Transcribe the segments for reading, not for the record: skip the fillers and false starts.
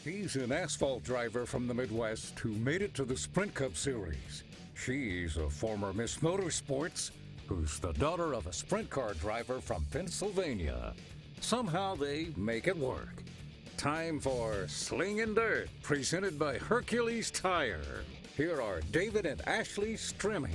He's an asphalt driver from the Midwest who made it to the Sprint Cup Series. She's a former Miss Motorsports who's the daughter of a sprint car driver from Pennsylvania. Somehow they make it work. Time for Slingin Dirt, presented by Hercules Tire. Here are David and Ashley Stremme.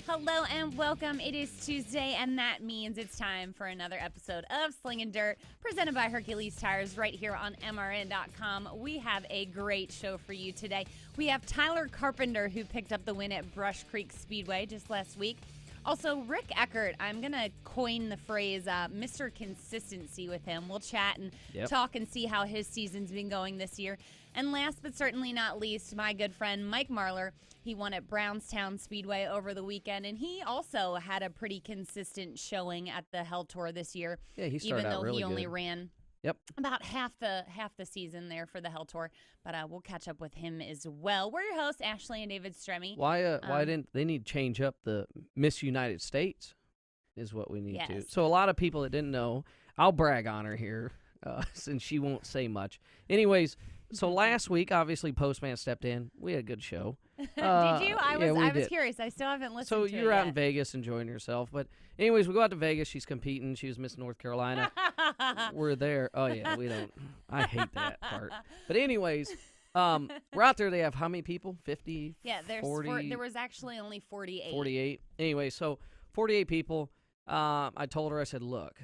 Hello and welcome. It is Tuesday, and that means it's time for another episode of Slingin Dirt, presented by Hercules Tires right here on MRN.com. We have a great show for you today. We have Tyler Carpenter, who picked up the win at Brush Creek Speedway just last week. Also, Rick Eckert, I'm going to coin the phrase Mr. Consistency with him. We'll chat and talk and see how his season's been going this year. And last but certainly not least, my good friend Mike Marlar. He won at Brownstown Speedway over the weekend, and he also had a pretty consistent showing at the Hell Tour this year. Yeah, he started out really good. Even though he only ran about half the season there for the Hell Tour. But we'll catch up with him as well. We're your hosts, Ashley and David Stremme. Why didn't they need to change up the Miss United States is what we need to. So a lot of people that didn't know, I'll brag on her here since she won't say much. Anyways, so last week, obviously, Postman stepped in. We had a good show. Did you? I was curious. I still haven't listened to it. So you were out in Vegas enjoying yourself. But anyways, we go out to Vegas. She's competing. She was Miss North Carolina. We're there. Oh, yeah, we don't. I hate that part. But anyways, we're out there. They have how many people? 50? Yeah, there's 40? There was actually only 48. 48. Anyway, so 48 people. I told her, I said, look,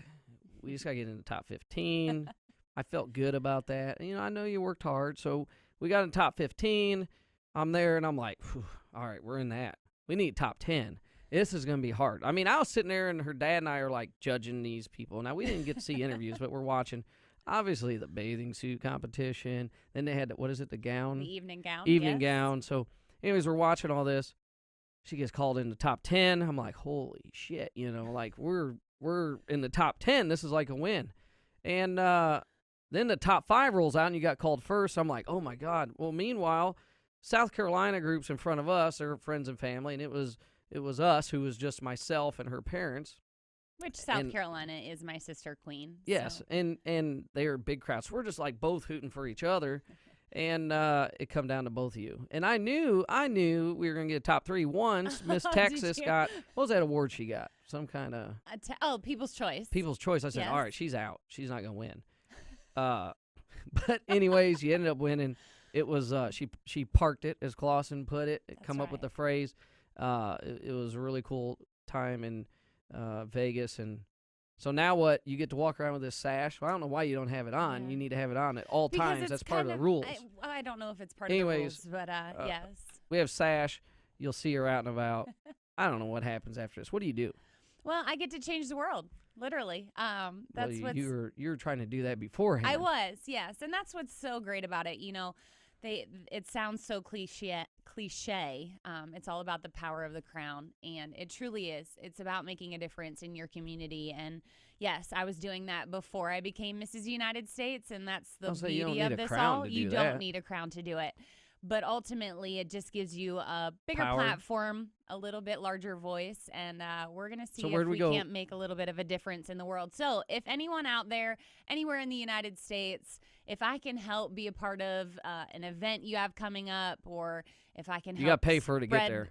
we just got to get in the top 15. I felt good about that. You know, I know you worked hard, so we got in top 15. I'm there, and I'm like, all right, we're in that. We need top 10. This is going to be hard. I mean, I was sitting there, and her dad and I are, like, judging these people. Now, we didn't get to see interviews, but we're watching, obviously, the bathing suit competition. Then they had, what is it, the gown? The evening gown. Evening gown. So, anyways, we're watching all this. She gets called in the top 10. I'm like, holy shit, you know, like, we're in the top 10. This is like a win. And then the top 5 rolls out, and you got called first. I'm like, oh, my God. Well, meanwhile, South Carolina group's in front of us, they're friends and family, and it was us, who was just myself and her parents. Which South Carolina is my sister queen. Yes, so. and they're big crowds. So we're just like both hooting for each other, and it come down to both of you. And I knew we were going to get a top 3 once. Miss Texas got, what was that award she got? Some kind of... People's Choice. People's Choice. I said, all right, she's out. She's not going to win. But anyways, you ended up winning. It was she parked it, as Clausen put it. Come up with the phrase. It was a really cool time in Vegas, and so now what? You get to walk around with this sash. Well, I don't know why you don't have it on. Yeah. You need to have it on at all times. That's part of the rules. I don't know if it's part of the rules, but yes. We have sash. You'll see her out and about. I don't know what happens after this. What do you do? Well, I get to change the world. Literally. That's what you were trying to do that beforehand. I was, yes. And that's what's so great about it. You know, it sounds so cliche. It's all about the power of the crown, and it truly is. It's about making a difference in your community. And yes, I was doing that before I became Mrs. United States, and that's the beauty of this all. You don't need a crown to do it. But ultimately, it just gives you a bigger platform, a little bit larger voice, and we're going to see if we can't make a little bit of a difference in the world. So if anyone out there, anywhere in the United States, if I can help be a part of an event you have coming up, or if I can help... You got to pay for it to get there.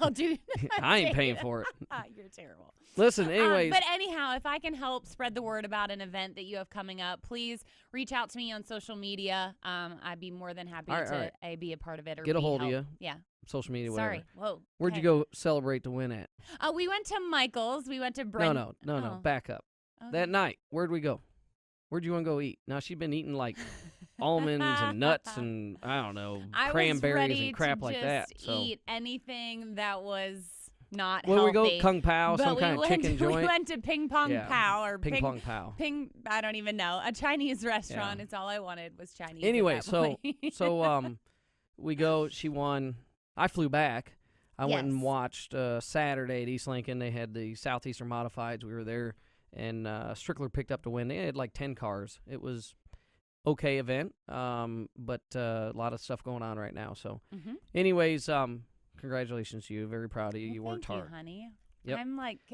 I'll do... I ain't paying for it. You're terrible. Listen, anyways. But anyhow, if I can help spread the word about an event that you have coming up, please reach out to me on social media. I'd be more than happy to be a part of it. Or get a hold of you. Yeah. Social media, whatever. Sorry. Whoa. Where'd you go celebrate the win at? We went to Michael's. We went to Brent. No. Back up. Okay. That night, where'd we go? Where'd you want to go eat? Now, she'd been eating like almonds and nuts and, I don't know, cranberries and crap like that. So eat anything that was not healthy. Where we go? Kung Pao, some kind of chicken joint? We went to Ping Pong Pao. Or Ping Pong Pao. I don't even know. A Chinese restaurant. It's all I wanted was Chinese. Anyway, so we go. She won. I flew back. I went and watched Saturday at East Lincoln. They had the Southeastern Modifieds. We were there, and Strickler picked up the win. They had like 10 cars. It was okay event, but a lot of stuff going on right now. So, anyways, congratulations to you. Very proud of you. You worked hard. Thank you, honey. Yep.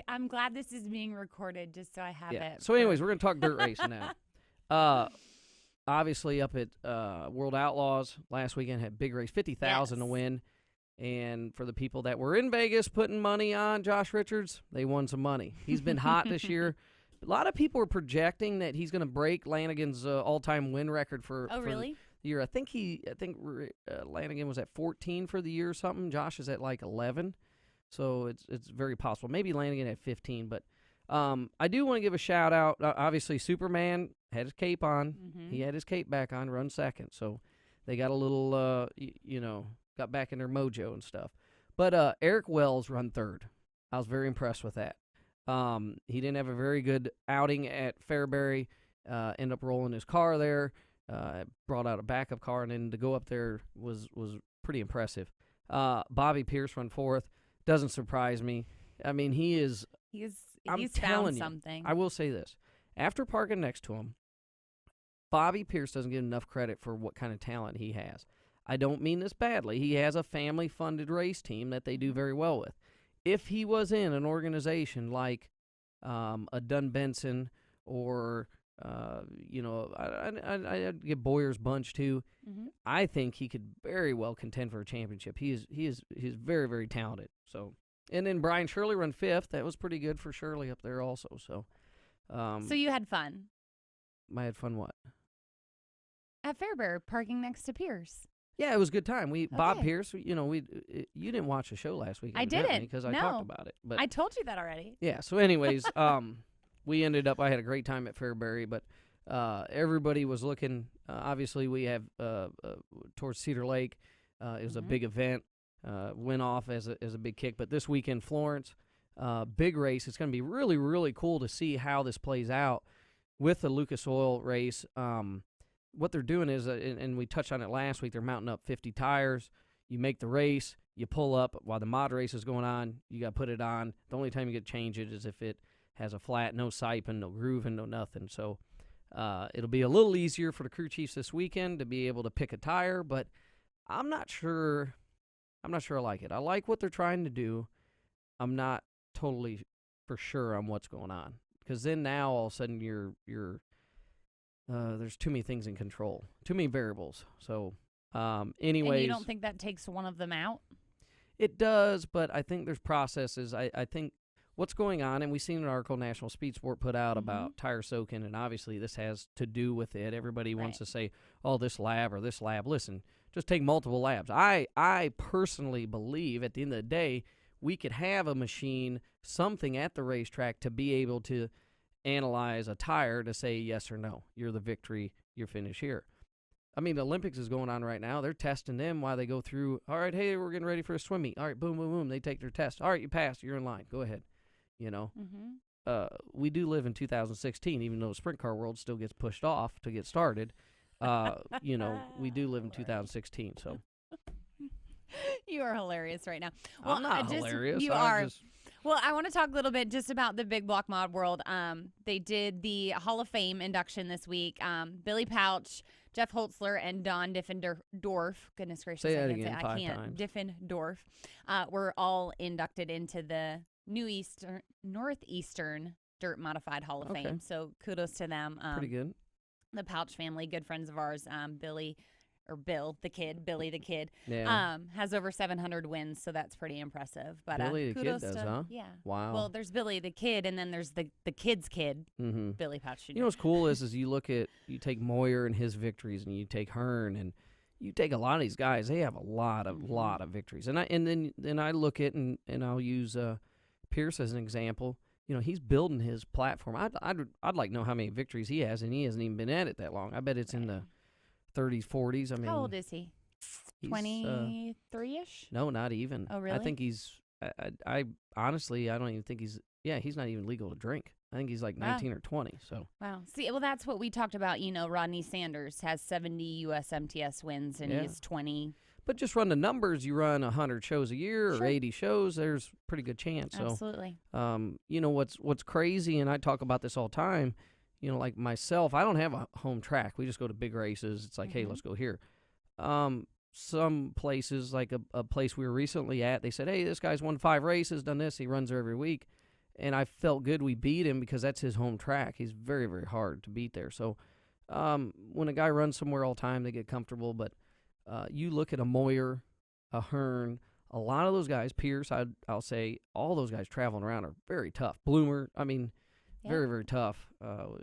I'm glad this is being recorded just so I have it. So, anyways, we're gonna talk dirt racing now. obviously up at World Outlaws last weekend had big race, 50,000 to Yes. win. And for the people that were in Vegas putting money on Josh Richards, they won some money. He's been hot this year. A lot of people are projecting that he's going to break Lanigan's all-time win record for really? the year. I think Lanigan was at 14 for the year or something. Josh is at like 11, so it's very possible. Maybe Lanigan at 15, but I do want to give a shout out. Obviously, Superman had his cape on. Mm-hmm. He had his cape back on, run second. So they got a little, got back in their mojo and stuff. But Eric Wells run third. I was very impressed with that. He didn't have a very good outing at Fairbury. Ended up rolling his car there. Brought out a backup car, and then to go up there was pretty impressive. Bobby Pierce run fourth. Doesn't surprise me. I mean, he's found telling you, something. I will say this. After parking next to him, Bobby Pierce doesn't get enough credit for what kind of talent he has. I don't mean this badly. He has a family-funded race team that they do very well with. If he was in an organization like a Dunn Benson or, I'd give Boyer's Bunch too, Mm-hmm. I think he could very well contend for a championship. He's very, very talented. So, and then Brian Shirley run fifth. That was pretty good for Shirley up there also. So, So you had fun I had fun what? at Fairbury, parking next to Pierce. Yeah, it was a good time. Bob Okay. Pierce, you didn't watch the show last week. I didn't, because I no. talked about it. But I told you that already. yeah. So, anyways, we ended up. I had a great time at Fairbury, but everybody was looking. Obviously, we have towards Cedar Lake. It was a Mhm. big event. Went off as a big kick. But this weekend, Florence, big race. It's going to be really, really cool to see how this plays out with the Lucas Oil race. What they're doing is, and we touched on it last week, they're mounting up 50 tires. You make the race, you pull up while the mod race is going on. You got to put it on. The only time you get to change it is if it has a flat, no siping, no grooving, no nothing. So it'll be a little easier for the crew chiefs this weekend to be able to pick a tire, but I'm not sure I like it. I like what they're trying to do. I'm not totally for sure on what's going on, because then now all of a sudden you're there's too many things in control, too many variables. So, anyways, And you don't think that takes one of them out? it does, but I think there's processes. I think what's going on, and we've seen an article National Speed Sport put out about tire soaking, and obviously this has to do with it. Everybody wants to say, oh, this lab or this lab. Listen, just take multiple labs. I personally believe at the end of the day, we could have a machine, something at the racetrack to be able to analyze a tire to say yes or no. You're the victory, your finish here. I mean, the Olympics is going on right now. They're testing them while they go through. All right, hey, we're getting ready for a swim meet. All right, boom, boom, boom. They take their test. All right, you passed. You're in line. Go ahead. Mm-hmm. We do live in 2016, even though the sprint car world still gets pushed off to get started. We do live in 2016. So You are hilarious right now. Well, I'm not hilarious. You I'm are. just- Well, I want to talk a little bit just about the big block mod world. They did the Hall of Fame induction this week. Billy Pouch, Jeff Holtzler, and Don Diffendorf. Goodness gracious, Say that I can't again say. 5 I can't. times. Diffendorf were all inducted into the Northeastern Dirt Modified Hall of Okay. Fame. So kudos to them. Pretty good. The Pouch family, good friends of ours. Billy the Kid, Yeah. has over 700 wins, so that's pretty impressive. But Billy the Kid kudos does, to, huh? Yeah. Wow. Well, there's Billy the Kid, and then there's the kid's kid, Mm-hmm. Billy Pouch Jr. You know what's cool is you take Moyer and his victories, and you take Hearn, and you take a lot of these guys. They have a lot of victories, and then I look at and I'll use Pierce as an example. You know, he's building his platform. I'd like to know how many victories he has, and he hasn't even been at it that long. I bet it's in the 30s, 40s. I mean, How old is he? he's, 23-ish? No, not even. Oh, really? I think he's. I honestly, I don't even think he's. Yeah, he's not even legal to drink. I think he's like 19 or 20. So. Wow. See, well, that's what we talked about. You know, Rodney Sanders has 70 USMTS wins, and he's 20. But just run the numbers. You run 100 shows a year Sure. or 80 shows. There's pretty good chance. So, Absolutely. what's crazy, and I talk about this all the time. You know, like myself, I don't have a home track. We just go to big races. It's like, hey, let's go here. Some places, like a place we were recently at, they said, hey, this guy's won 5 races, done this. He runs there every week. And I felt good we beat him because that's his home track. He's very, very hard to beat there. So when a guy runs somewhere all the time, they get comfortable. But you look at a Moyer, a Hearn, a lot of those guys, Pierce, I'll say, all those guys traveling around are very tough. Bloomer, I mean, very, very tough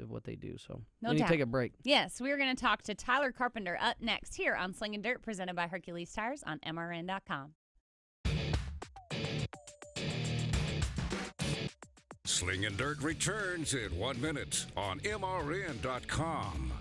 what they do. So No we need doubt. to take a break. Yes, we're going to talk to Tyler Carpenter up next here on Slingin Dirt, presented by Hercules Tires on MRN.com. Slingin Dirt returns in 1 minute on MRN.com.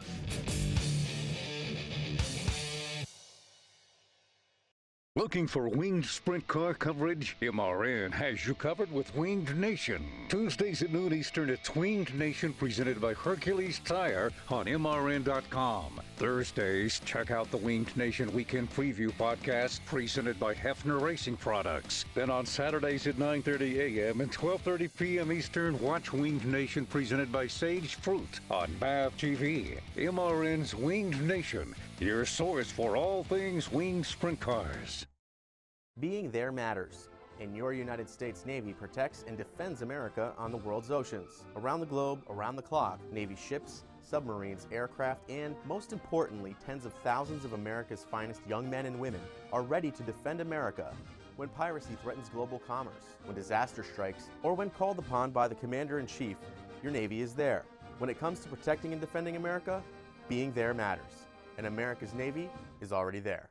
Looking for winged sprint car coverage? MRN has you covered with Winged Nation. Tuesdays at noon Eastern, it's Winged Nation presented by Hercules Tire on MRN.com. Thursdays, check out the Winged Nation Weekend Preview podcast presented by Hefner Racing Products. Then on Saturdays at 9:30 a.m. and 12:30 p.m. Eastern, watch Winged Nation presented by Sage Fruit on MAV TV. MRN's Winged Nation, your source for all things winged sprint cars. Being there matters, and your United States Navy protects and defends America on the world's oceans. Around the globe, around the clock, Navy ships, submarines, aircraft, and, most importantly, tens of thousands of America's finest young men and women are ready to defend America when piracy threatens global commerce, when disaster strikes, or when called upon by the Commander-in-Chief. Your Navy is there. When it comes to protecting and defending America, being there matters, and America's Navy is already there.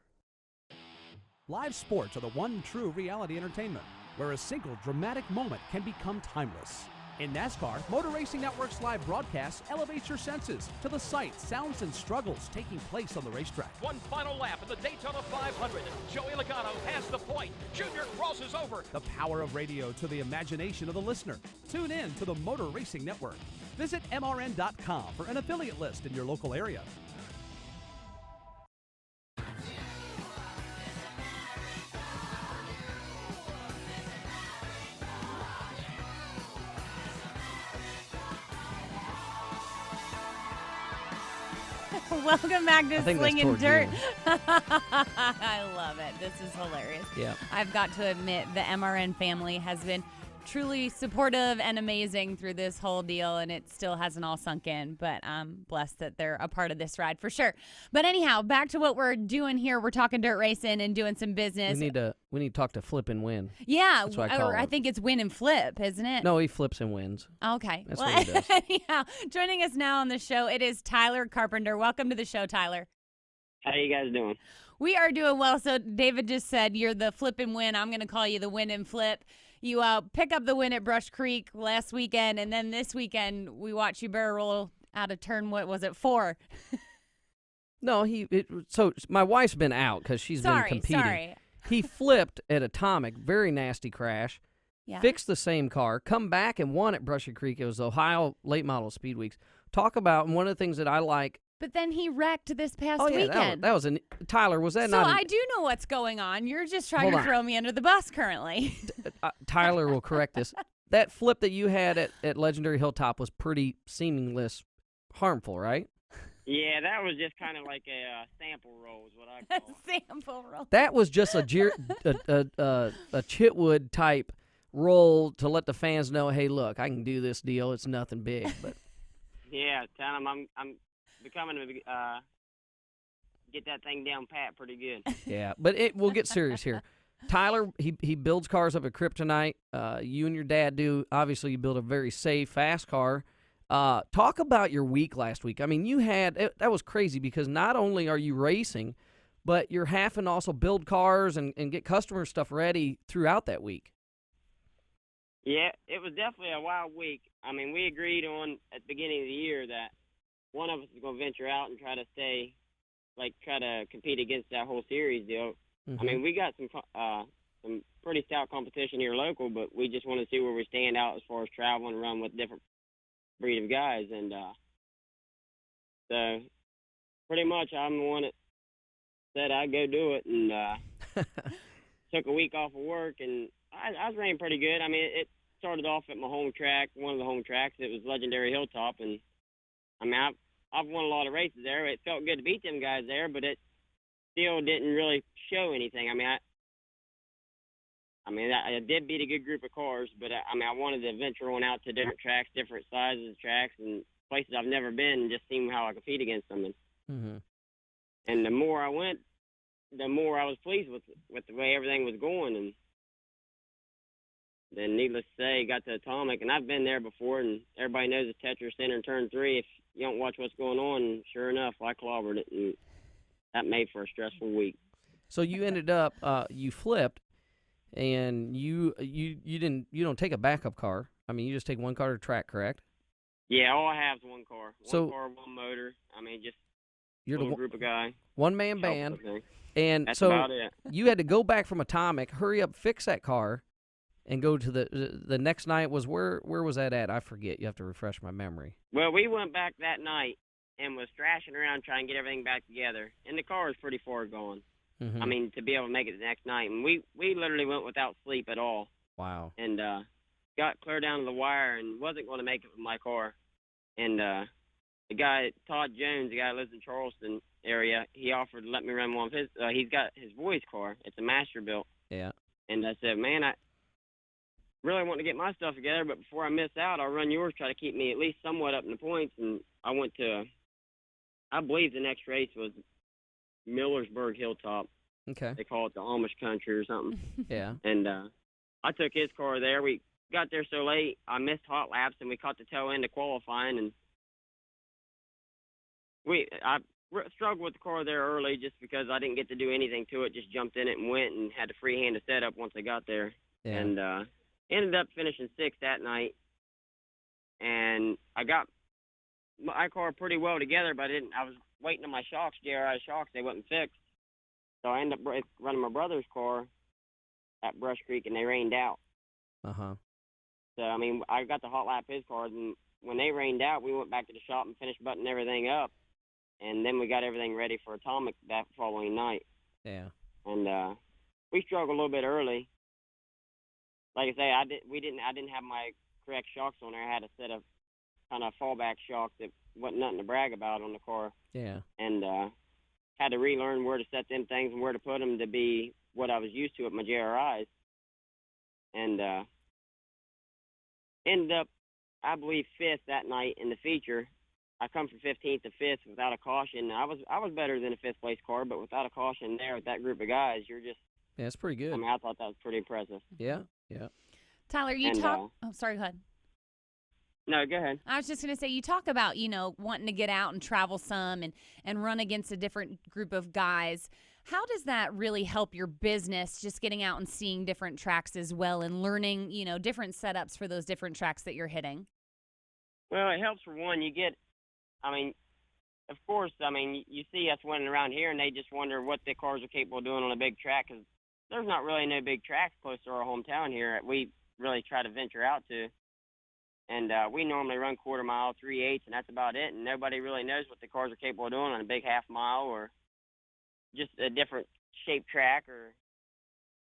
Live sports are the one true reality entertainment, where a single dramatic moment can become timeless. In NASCAR, Motor Racing Network's live broadcast elevates your senses to the sights, sounds, and struggles taking place on the racetrack. One final lap in the Daytona 500. Joey Logano has the point. Junior crosses over. The power of radio to the imagination of the listener. Tune in to the Motor Racing Network. Visit MRN.com for an affiliate list in your local area. Welcome back to I think that's Slingin towards Dirt. you. I love it. This is hilarious. Yeah. I've got to admit, the MRN family has been truly supportive and amazing through this whole deal, and it still hasn't all sunk in, but I'm blessed that they're a part of this ride for sure. But anyhow, back to what we're doing here. We're talking dirt racing and doing some business. We need to talk to Flip and Win. Yeah, That's what I call I him. think it's win and flip, isn't it? No, he flips and wins. Okay. That's what he does. Anyhow, joining us now on the show, it is Tyler Carpenter. Welcome to the show, Tyler. How you guys doing? We are doing well. So David just said you're the flip and win. I'm going to call you the win and flip. You pick up the win at Brush Creek last weekend, and then this weekend we watched you barrel roll out of turn, what was it, 4? No, so my wife's been out because she's been competing. Sorry. He flipped at Atomic, very nasty crash. Yeah. Fixed the same car, come back and won at Brushy Creek. It was the Ohio Late Model Speed Weeks. Talk about, and one of the things that I like. But then he wrecked this past Oh, yeah, weekend. that was Tyler, was that so not? I do know what's going on. You're just trying Hold to on. throw me under the bus currently. Tyler will correct this. That flip that you had at Legendary Hilltop was pretty seamless, harmful, right? Yeah, that was just kind of like a sample roll is what I call it. Sample roll. That was just a Chitwood type roll to let the fans know, hey, look, I can do this deal. It's nothing big, but Yeah, tell him I'm becoming get that thing down pat pretty good. yeah. But we'll get serious here. Tyler, he builds cars up at Kryptonite. You and your dad do. Obviously, you build a very safe, fast car. Talk about your week last week. I mean, that was crazy because not only are you racing, but you're having to also build cars and get customer stuff ready throughout that week. Yeah, it was definitely a wild week. I mean, we agreed on at the beginning of the year that one of us is going to venture out and try to compete against that whole series deal. Mm-hmm. I mean, we got some pretty stout competition here local, but we just want to see where we stand out as far as traveling and run with different breed of guys. And so pretty much I'm the one that said I'd go do it, and took a week off of work, and I was running pretty good. I mean, it started off at my home track, one of the home tracks. It was Legendary Hilltop, and I mean, I've won a lot of races there. It felt good to beat them guys there, but it still didn't really show anything. I did beat a good group of cars, but I wanted to venture on out to different tracks, different sizes of tracks, and places I've never been and just seeing how I compete against them. Mm-hmm. And the more I went, the more I was pleased with the way everything was going. And then, needless to say, got to Atomic, and I've been there before, and everybody knows the Tetris Center in turn 3. If you don't watch what's going on, and sure enough, I clobbered it, and that made for a stressful week. So you ended up, you flipped, and you don't take a backup car. I mean, you just take one car to track, correct? Yeah, all I have is one car. So- One car, one motor. I mean, just You're a little the group of guys. one-man band, and That's so about it. you had to go back from Atomic, hurry up, fix that car, and go to the next night. Was where was that at? I forget. You have to refresh my memory. Well, we went back that night and was thrashing around trying to get everything back together, and the car was pretty far gone. Mm-hmm. I mean, to be able to make it the next night, and we literally went without sleep at all, Wow. and got clear down to the wire and wasn't going to make it with my car, and the guy Todd Jones, the guy that lives in Charleston area, he offered to let me run one of his. He's got his boy's car. It's a Masterbuilt. Yeah. And I said, man, I really want to get my stuff together, but before I miss out, I'll run yours, try to keep me at least somewhat up in the points. And I went to, I believe the next race was Millersburg Hilltop. Okay. They call it the Amish country or something. Yeah. And I took his car there. We got there so late, I missed hot laps, and we caught the tail end of qualifying. And I struggled with the car there early just because I didn't get to do anything to it. Just jumped in it and went and had to freehand the setup once I got there. Yeah. And ended up finishing 6th that night. And I got my car pretty well together, but I was waiting on my shocks, JRI shocks. They wasn't fixed. So I ended up running my brother's car at Brush Creek, and they rained out. Uh-huh. So, I mean, I got the hot lap his car, and when they rained out, we went back to the shop and finished buttoning everything up. And then we got everything ready for Atomic that following night. Yeah. And we struggled a little bit early. Like I say, I didn't have my correct shocks on there. I had a set of kind of fallback shocks that wasn't nothing to brag about on the car. Yeah. And had to relearn where to set them things and where to put them to be what I was used to with my JRIs. And ended up, I believe, 5th that night in the feature. I come from 15th to 5th without a caution. I was better than a 5th place car, but without a caution there with that group of guys, you're just. Yeah, it's pretty good. I mean, I thought that was pretty impressive. Yeah. Yeah. Tyler, you talk. Oh, sorry. Go ahead. No, go ahead. I was just going to say, you talk about, wanting to get out and travel some and run against a different group of guys. How does that really help your business, just getting out and seeing different tracks as well and learning, different setups for those different tracks that you're hitting? Well, it helps for one. You get, of course, you see us running around here, and they just wonder what the cars are capable of doing on a big track, because there's not really no big tracks close to our hometown here. We really try to venture out to. And we normally run quarter mile, 3/8, and that's about it. And nobody really knows what the cars are capable of doing on a big half mile or just a different shaped track.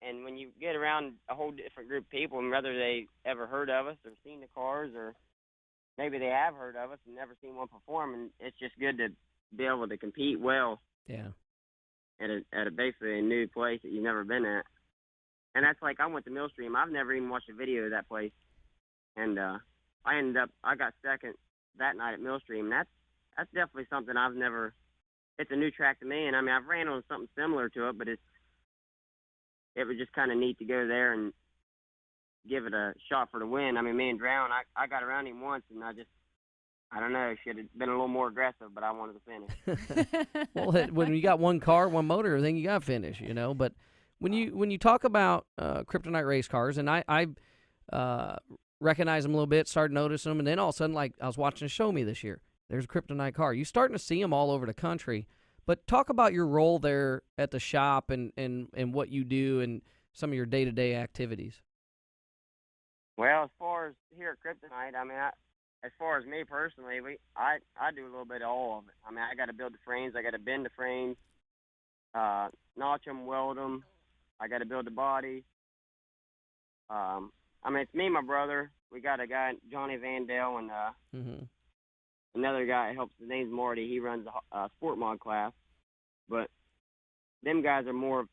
And when you get around a whole different group of people, and whether they ever heard of us or seen the cars, or maybe they have heard of us and never seen one perform, and it's just good to be able to compete well. Yeah. At a basically a new place that you've never been at. And that's like, I went to Millstream. I've never even watched a video of that place. And I got second that night at Millstream. That's definitely something I've never, it's a new track to me. And I've ran on something similar to it, but it was just kind of neat to go there and give it a shot for the win. Me and Drown, I got around him once, and I don't know, should have been a little more aggressive, but I wanted to finish. Well, when you got one car, one motor, everything, you got to finish, But when you talk about Kryptonite race cars, and I recognize them a little bit, started noticing them, and then all of a sudden, like I was watching a Show Me this year, there's a Kryptonite car. You're starting to see them all over the country. But talk about your role there at the shop and what you do and some of your day-to-day activities. Well, as far as here at Kryptonite, as far as me personally, I do a little bit of all of it. I got to build the frames, I got to bend the frames, notch them, weld them. I got to build the body. It's me and my brother. We got a guy, Johnny Vandale, and another guy that helps. His name's Marty. He runs a sport mod class. But them guys are more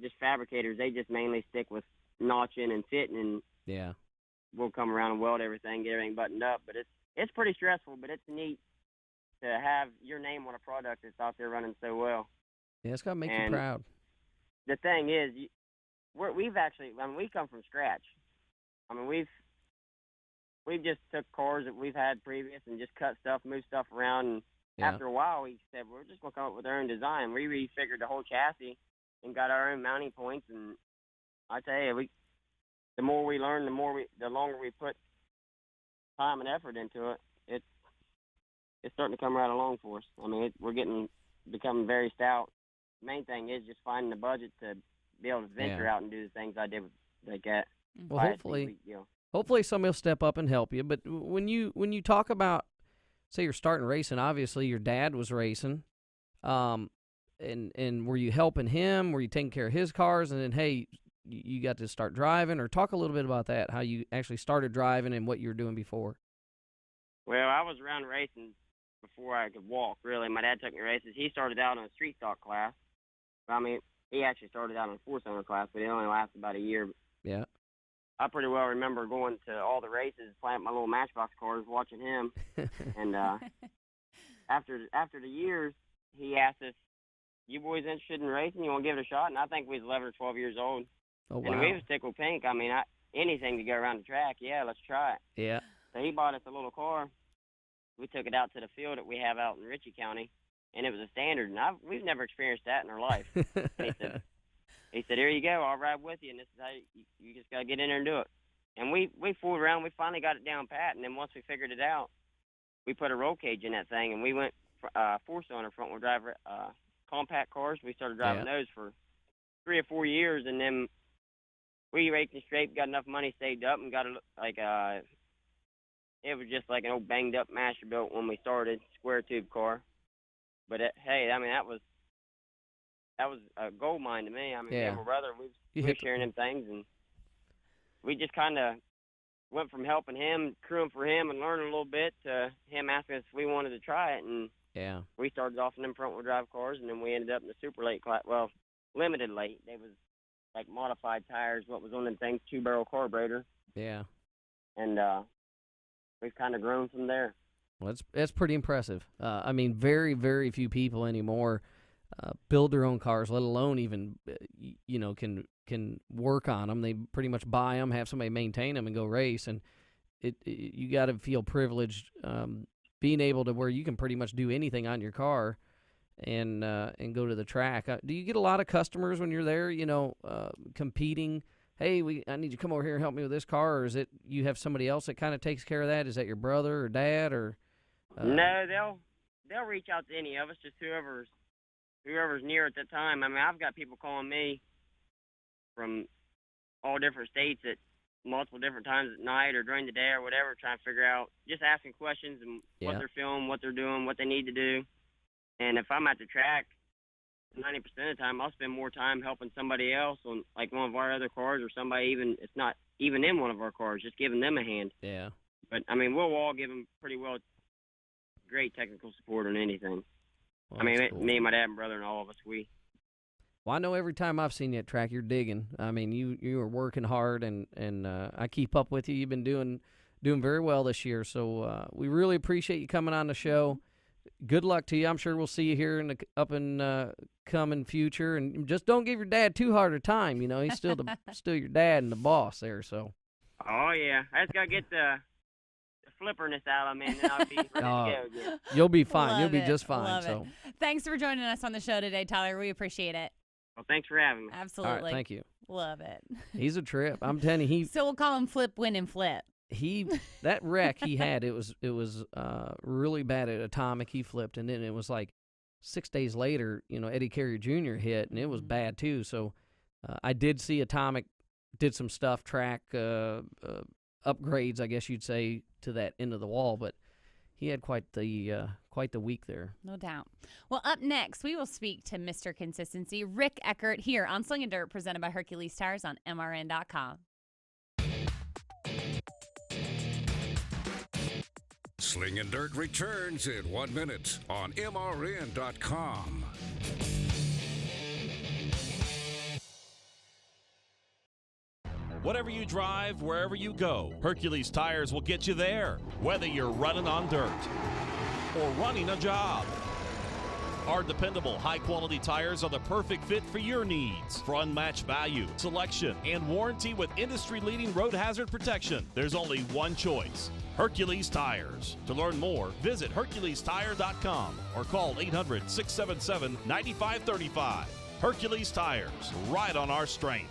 just fabricators. They just mainly stick with notching and fitting, and yeah, we'll come around and weld everything, get everything buttoned up. But it's pretty stressful, but it's neat to have your name on a product that's out there running so well. Yeah, it's got to make you proud. The thing is, we've actually, I mean, we come from scratch. I mean, we've just took cars that we've had previous and just cut stuff, moved stuff around. And after a while, we said, we're just going to come up with our own design. We refigured the whole chassis and got our own mounting points. And I tell you, the more we learn, the longer we put time and effort into it, it's starting to come right along for us. I mean, we're becoming very stout. The main thing is just finding the budget to be able to venture out and do the things I did with that. Well, hopefully somebody will step up and help you. But when you talk about, say you're starting racing, obviously your dad was racing, and were you helping him? Were you taking care of his cars? And then, hey, you got to start driving? Or talk a little bit about that, how you actually started driving and what you were doing before. Well, I was around racing before I could walk, really. My dad took me races. He started out in a street stock class. I mean, he actually started out in a four-cylinder class, but it only lasted about a year. Yeah. I pretty well remember going to all the races, playing my little Matchbox cars, watching him. And after the years, he asked us, "You boys interested in racing? You want to give it a shot?" And I think we was 11 or 12 years old. Oh, wow. And we was tickled pink. I mean, anything to go around the track, let's try it. Yeah. So he bought us a little car. We took it out to the field that we have out in Ritchie County, and it was a standard. And we've never experienced that in our life. He said, "Here you go. I'll ride with you, and this is how you just got to get in there and do it." And we fooled around. We finally got it down pat, and then once we figured it out, we put a roll cage in that thing, and we went four-cylinder front-wheel drive compact cars. We started driving those for 3 or 4 years, and then we raked and scraped, got enough money saved up, and got it was just like an old banged-up Masterbuilt when we started, square tube car. But hey, I mean, that was a gold mine to me. I mean, me and my brother, we were sharing them things, and we just kind of went from helping him, crewing for him, and learning a little bit to him asking us if we wanted to try it. And we started off in them front-wheel drive cars, and then we ended up in the super late class. Well, limited late. They was like modified tires, what was on them things, 2-barrel carburetor. Yeah. And we've kind of grown from there. Well, that's pretty impressive. I mean, very, very few people anymore build their own cars, let alone even, can work on them. They pretty much buy them, have somebody maintain them, and go race. And you got to feel privileged being able to where you can pretty much do anything on your car and go to the track. Do you get a lot of customers when you're there, competing? Hey, I need you to come over here and help me with this car, or is it you have somebody else that kind of takes care of that? Is that your brother or dad or? No, they'll reach out to any of us, just whoever's near at the time. I mean, I've got people calling me from all different states at multiple different times at night or during the day or whatever, trying to figure out, just asking questions and what they're feeling, what they're doing, what they need to do. And if I'm at the track, 90% of the time, I'll spend more time helping somebody else on, like, one of our other cars, or somebody it's not even in one of our cars, just giving them a hand. Yeah. But, I mean, we'll all give them pretty well great technical support on anything. Well, I mean, cool. Me and my dad and brother and all of us, Well, I know every time I've seen you at track, you're digging. I mean, you are working hard, and I keep up with you. You've been doing very well this year, so we really appreciate you coming on the show. Good luck to you. I'm sure we'll see you here in the coming future, and just don't give your dad too hard a time. He's still still your dad and the boss there. So. Oh yeah, I just gotta get the flipperness out of me, and then I'll be ready to go again. You'll be fine. Love You'll be it. just fine. Love so. it. Thanks for joining us on the show today, Tyler. We appreciate it. Well, thanks for having me. Absolutely. All right, thank you. Love it. He's a trip. I'm telling you, So we'll call him Flip, Win, and Flip. that wreck he had, it was really bad at Atomic. He flipped, and then it was like 6 days later, Eddie Carrier Jr. hit, and it was bad too. So I did see Atomic did some stuff, track upgrades, I guess you'd say, to that end of the wall, but he had quite the week there. No doubt. Well, up next, we will speak to Mr. Consistency, Rick Eckert, here on Slingin Dirt, presented by Hercules Tires on MRN.com. Slingin Dirt returns in 1 minute on MRN.com. Whatever you drive, wherever you go, Hercules Tires will get you there, whether you're running on dirt or running a job. Our dependable, high-quality tires are the perfect fit for your needs. For unmatched value, selection, and warranty with industry-leading road hazard protection, there's only one choice: Hercules Tires. To learn more, visit HerculesTire.com or call 800-677-9535. Hercules Tires, right on our strength.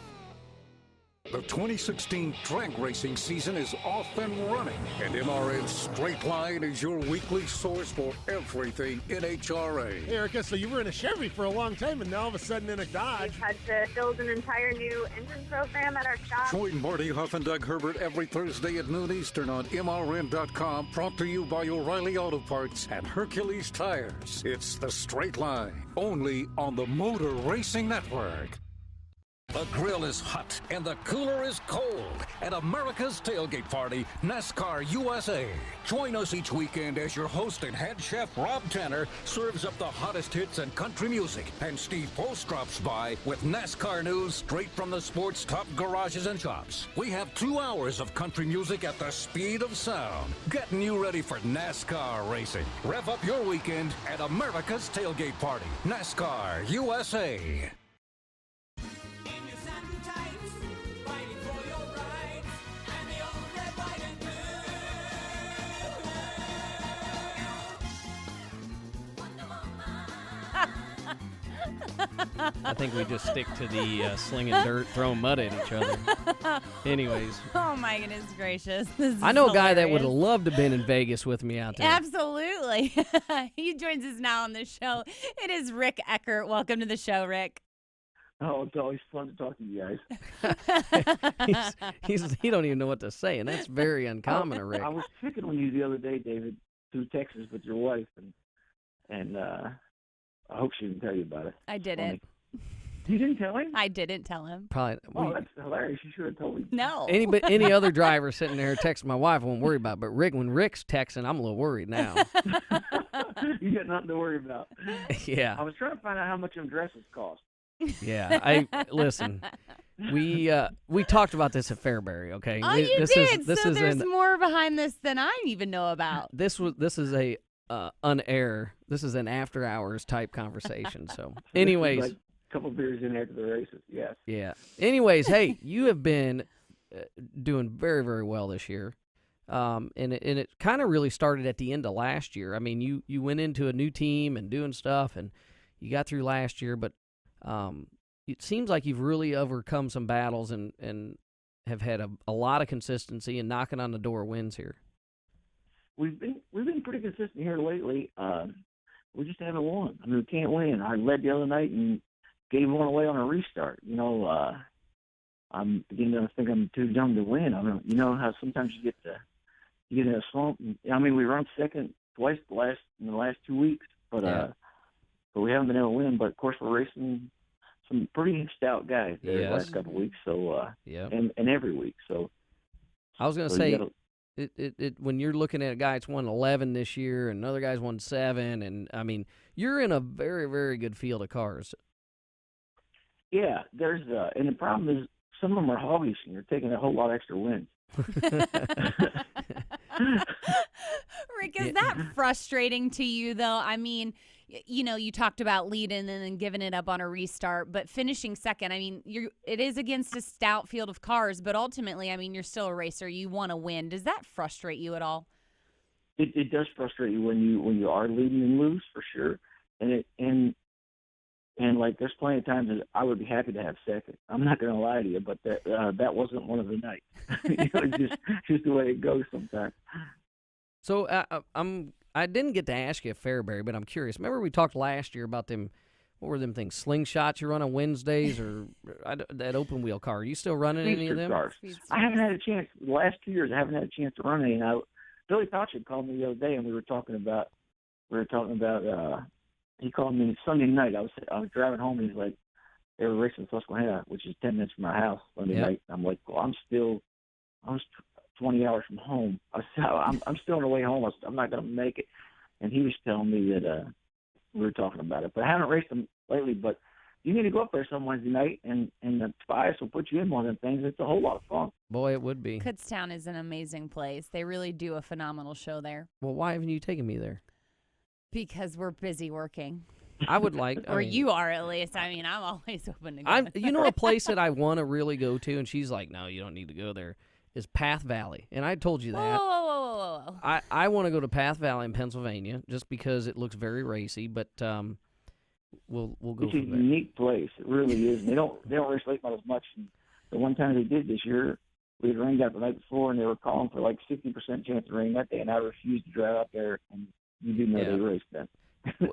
The 2016 drag racing season is off and running, and MRN's Straight Line is your weekly source for everything NHRA. Hey, Erica, so you were in a Chevy for a long time, and now all of a sudden in a Dodge. We've had to build an entire new engine program at our shop. Join Marty Huff and Doug Herbert every Thursday at noon Eastern on MRN.com, brought to you by O'Reilly Auto Parts and Hercules Tires. It's the Straight Line, only on the Motor Racing Network. The grill is hot and the cooler is cold at America's Tailgate Party, NASCAR USA. Join us each weekend as your host and head chef Rob Tanner serves up the hottest hits and country music, and Steve Post drops by with NASCAR news straight from the sport's top garages and shops. We have 2 hours of country music at the speed of sound, getting you ready for NASCAR racing. Rev up your weekend at America's Tailgate Party, NASCAR USA. I think we just stick to the slinging dirt, throwing mud at each other. Anyways. Oh, my goodness gracious. This is I know a guy that would have hilarious. loved to have been in Vegas with me out there. Absolutely. He joins us now on the show. It is Rick Eckert. Welcome to the show, Rick. Oh, it's always fun to talk to you guys. He don't even know what to say, and that's very uncommon, Rick. I was picking on you the other day, David, through Texas with your wife, and I hope she didn't tell you about it. I didn't. You didn't tell him? I didn't tell him. Probably. Oh, that's hilarious. You should have told me. No. Any other driver sitting there texting my wife, I won't worry about. But Rick, when Rick's texting, I'm a little worried now. You got nothing to worry about. Yeah. I was trying to find out how much them dresses cost. Yeah. Listen. We talked about this at Fairbury. Okay. Oh, you did. So there's more behind this than I even know about. This is a This is an after hours type conversation. So, anyways. Like a couple beers in after the races, yes. Yeah. Anyways, hey, you have been doing very, very well this year. And it kind of really started at the end of last year. I mean, you went into a new team and doing stuff, and you got through last year, but it seems like you've really overcome some battles and have had a lot of consistency and knocking on the door wins here. We've been pretty consistent here lately. We just haven't won. I mean, we can't win. I led the other night and gave one away on a restart. You know, I'm beginning to think I'm too young to win. I mean, you know how sometimes you get in a slump. I mean, we run second twice in the last 2 weeks, but we haven't been able to win. But of course, we're racing some pretty stout guys the last couple of weeks. So and every week. So I was going to say. It when you're looking at a guy that's won 11 this year and another guy's won 7, and I mean you're in a very, very good field of cars. Yeah, there's and the problem is some of them are hobbies and you're taking a whole lot of extra wins. Rick, is that frustrating to you though? I mean, you know, you talked about leading and then giving it up on a restart, but finishing second, I mean, it is against a stout field of cars, but ultimately, I mean, you're still a racer. You want to win. Does that frustrate you at all? It does frustrate you when you are leading and lose, for sure. And like there's plenty of times that I would be happy to have second. I'm not going to lie to you, but that wasn't one of the nights. You know, it's just the way it goes sometimes. So I didn't get to ask you at Fairbury, but I'm curious. Remember we talked last year about them, what were them things, slingshots you run on Wednesdays or that open wheel car? Are you still running any of them? Cars. I haven't had a chance. The last 2 years, I haven't had a chance to run any. Billy Pauchik called me the other day, and we were talking about. He called me Sunday night. I was driving home, and he's like, they were racing Susquehanna, which is 10 minutes from my house Sunday night. I'm like, well, I'm 20 hours from home. I'm still on the way home. I'm not going to make it. And he was telling me that we were talking about it. But I haven't raced them lately. But you need to go up there some Wednesday night, and the Tobias will put you in one of them things. It's a whole lot of fun. Boy, it would be. Kutztown is an amazing place. They really do a phenomenal show there. Well, why haven't you taken me there? Because we're busy working. I would like. Or you are, at least. I mean, I'm always open to go. You know, a place that I want to really go to, and she's like, no, you don't need to go there, is Path Valley. And I told you that. Whoa. I want to go to Path Valley in Pennsylvania just because it looks very racy, but we'll go It's a from there. unique place. It really is. And they don't race late models much. And the one time they did this year, we had rained out the night before, and they were calling for like 50% chance of rain that day, and I refused to drive out there. And you do know they raced then.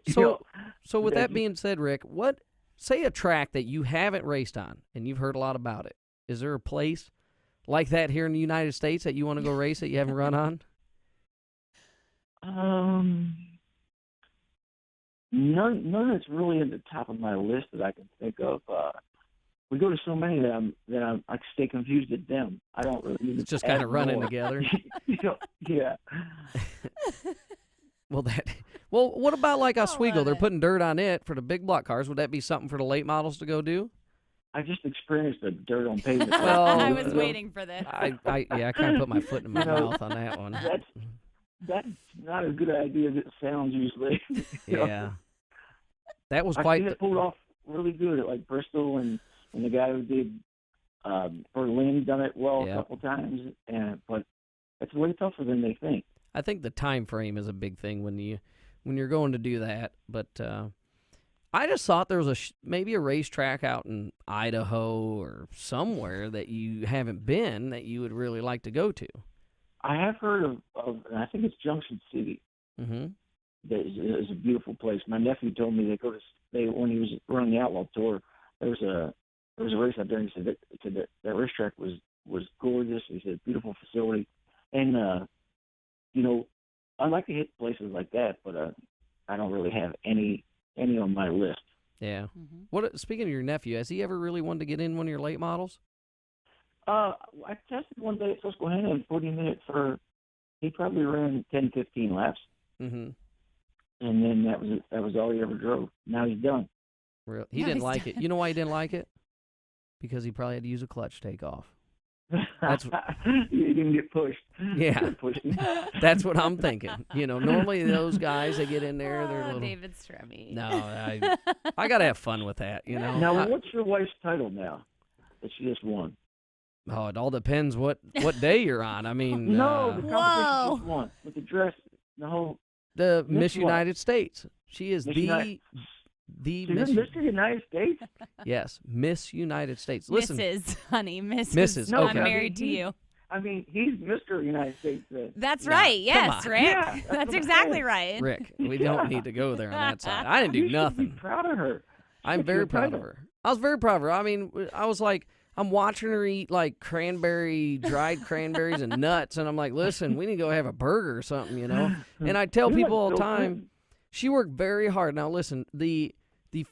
So with that being said, Rick, say a track that you haven't raced on and you've heard a lot about it. Is there a place like that here in the United States that you want to go race that you haven't run on? None that's really at the top of my list that I can think of. We go to so many that I stay confused at them. I don't really. It's just kind of running together. Yeah. Well, what about like Oswego? They're putting dirt on it for the big block cars. Would that be something for the late models to go do? I just experienced the dirt on pavement. Well, I was waiting for this. I kind of put my foot in my mouth on that one. That's not as good an idea as it sounds usually. Yeah. That was I've quite. seen it pulled off really good at like Bristol, and the guy who did Berlin done it well a couple times, but it's way tougher than they think. I think the time frame is a big thing when you're going to do that. But I just thought there was maybe a racetrack out in Idaho or somewhere that you haven't been that you would really like to go to. I have heard of and I think it's Junction City. Mm-hmm. It's a beautiful place. My nephew told me when he was running the Outlaw Tour, there was a race out there, and he said that racetrack was gorgeous. He said beautiful facility, and I like to hit places like that, but I don't really have any on my list. Yeah. Mm-hmm. Speaking of your nephew, has he ever really wanted to get in one of your late models? I tested one day at Susquehanna and put him in it he probably ran 10, 15 laps. Mm-hmm. And then that was all he ever drove. Now he's done. Really? He didn't like it. You know why he didn't like it? Because he probably had to use a clutch takeoff. He didn't get pushed. Yeah. That's what I'm thinking. Normally those guys, they get in there, they're little. David Stremme. No, I got to have fun with that, Now, what's your wife's title now that she just won? Oh, it all depends what day you're on. I mean, no, the competition just won with the dress, the whole. The Miss United States. She is the Miss United States. Yes, Miss United States. Listen, Mrs. Honey, Mrs. Mrs. No, I'm married to you. I mean, he's Mr. United States. That's right. Yes, Rick. Yeah, that's exactly right. Rick, we don't need to go there on that side. I didn't do nothing. You should be proud of her. I'm very proud of her. I was very proud of her. I mean, I was like, I'm watching her eat like dried cranberries and nuts, and I'm like, listen, we need to go have a burger or something, And I tell people all the time, she worked very hard. Now, listen, the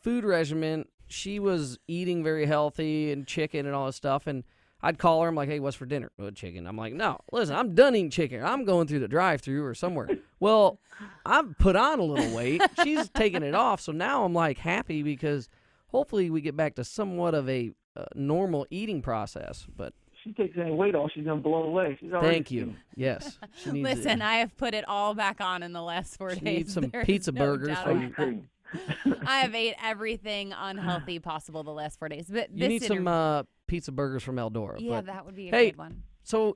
food regimen, she was eating very healthy and chicken and all this stuff, and I'd call her. I'm like, hey, what's for dinner? Oh, chicken. I'm like, no, listen, I'm done eating chicken. I'm going through the drive-thru or somewhere. Well, I've put on a little weight. She's taking it off, so now I'm like happy because hopefully we get back to somewhat of a normal eating process. But she takes any weight off, she's gonna blow away. Thank you. Yes. She needs Listen, I have put it all back on in the last 4 days. She needs some There pizza is no burgers doubt from about it. I have ate everything unhealthy possible the last 4 days. But you need some pizza burgers from Eldora. Yeah, but, that would be a hey, good one. So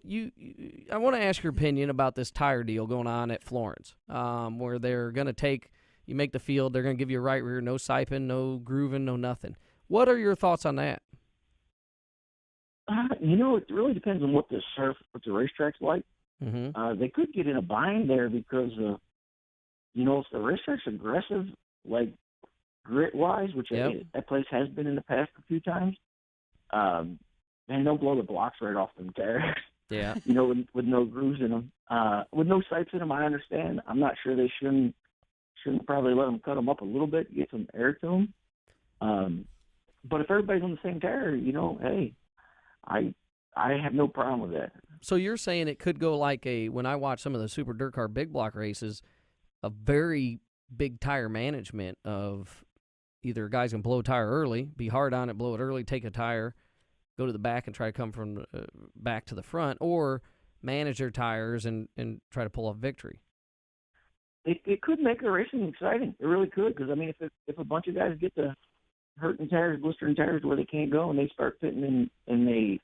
I want to ask your opinion about this tire deal going on at Florence, where they're going to you make the field, they're going to give you a right rear, no siping, no grooving, no nothing. What are your thoughts on that? It really depends on what the racetrack's like. Mm-hmm. They could get in a bind there because, if the racetrack's aggressive, like grit-wise, which that place has been in the past a few times, and they'll blow the blocks right off them tires. Yeah. With no grooves in them. With no sipes in them, I understand. I'm not sure they shouldn't probably let them cut them up a little bit, get some air to them. But if everybody's on the same tire, hey, I have no problem with that. So you're saying it could go like when I watch some of the Super Dirt Car big block races, a very big tire management of, either guys can blow a tire early, be hard on it, blow it early, take a tire, go to the back and try to come from back to the front, or manage their tires and try to pull off victory. It could make the racing exciting. It really could, because, I mean, if a bunch of guys get to hurting tires, blistering tires where they can't go, and they start fitting in, and they,